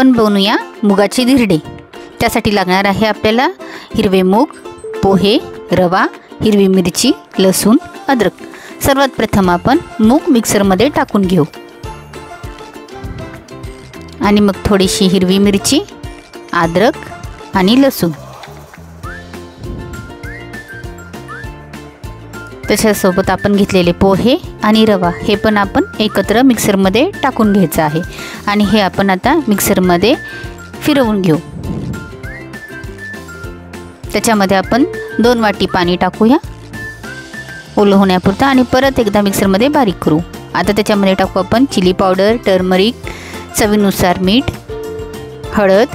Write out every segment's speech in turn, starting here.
आपण बनवूया मुगाचे धिरडे। त्यासाठी लागणार आहे आपल्याला हिरवे मूग, पोहे, रवा, हिरवी मिरची, लसूण, अद्रक। सर्वात प्रथम आपण मूग मिक्सरमध्ये टाकून घेऊ आणि मग थोडीशी हिरवी मिरची, अद्रक आणि लसूण, त्याच्यासोबत आपण घेतलेले पोहे आणि रवा हे पण आपण एकत्र मिक्सरमध्ये टाकून घ्यायचं आहे आणि हे आपण आता मिक्सरमध्ये फिरवून घेऊ। त्याच्यामध्ये आपण 2 वाटी पाणी टाकूया ओलं होण्यापुरतं आणि परत एकदा मिक्सरमध्ये बारीक करू। आता त्याच्यामध्ये टाकू आपण चिली पावडर, टर्मरिक, चवीनुसार मीठ, हळद,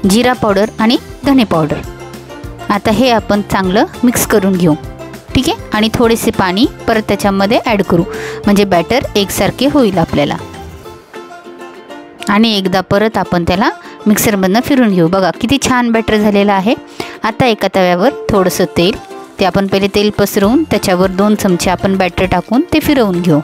जिरा पावडर आणि धने पावडर। आता हे आपण चांगलं मिक्स करून घेऊ, ठीक आहे। आणि थोडेसे पाणी परत त्याच्यामध्ये ॲड करू म्हणजे बॅटर एकसारखे होईल आपल्याला। आणि एकदा परत आपण त्याला मिक्सरमधनं फिरून घेऊ। बघा किती छान बॅटर झालेलं आहे। आता एका तव्यावर थोडंसं तेल, ते आपण पहिले तेल पसरवून त्याच्यावर 2 चमचे आपण बॅटर टाकून ते फिरवून घेऊ।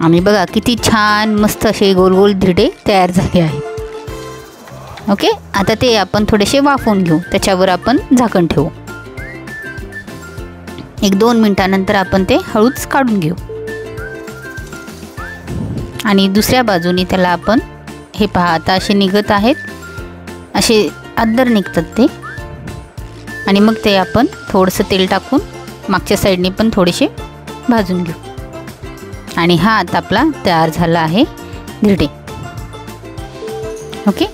आणि बघा किती छान मस्त असे गोल गोल धिरडे तयार झाले आहेत। ओके, आता ते आपण थोडेसे वाफवून घेऊ, त्याच्यावर आपण झाकण ठेवू। 1-2 मिनिटानंतर आपण ते हळूच काढून घेऊ आणि दुसऱ्या बाजूने त्याला आपण हे पहा आता असे निघत आहेत, असे अद्दर निघतात ते। आणि मग ते आपण थोडंसं तेल टाकून मागच्या साईडने पण थोडेसे भाजून घेऊ आणि हा आता आपला तयार झाला आहे धिरडे। ओके,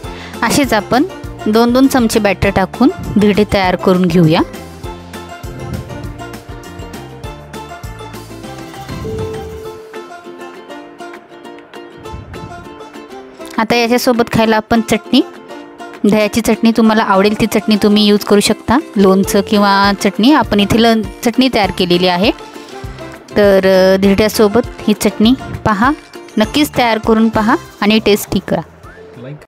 असेच आपण 2-2 चमचे बॅटर टाकून धिरडे तयार करून घेऊया। आता याच्यासोबत खायला आपण चटणी, दह्याची चटणी, तुम्हाला आवडेल ती चटणी तुम्ही यूज करू शकता, लोणचं किंवा चटणी। आपण इथे चटणी तयार केलेली आहे, तर धिरड्यासोबत ही चटणी पहा, नक्कीच तयार करून पहा आणि टेस्टी करा।